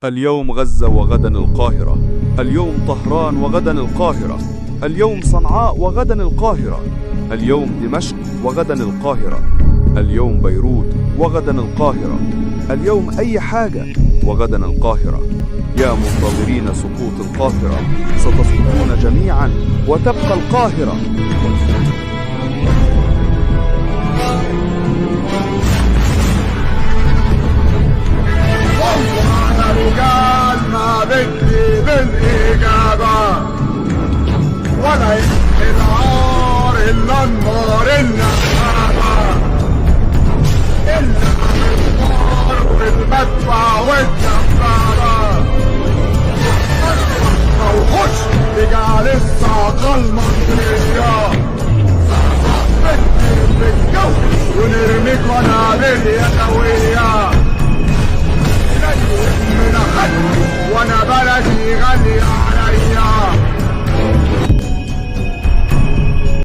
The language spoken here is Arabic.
اليوم غزة وغدا القاهرة، اليوم طهران وغدا القاهرة، اليوم صنعاء وغدا القاهرة، اليوم دمشق وغدا القاهرة، اليوم بيروت وغدا القاهرة، اليوم أي حاجة وغدا القاهرة. يا منتظرين سقوط القاهرة، ستسقطون جميعا وتبقى القاهرة. رجال ما بدي بالإجابة ولا العار إلا النار النهارة إلا النار والمدفع والجبارة وخش رجال الصاقة المصرية بدي بالجو ونرمي قنابل يدوية.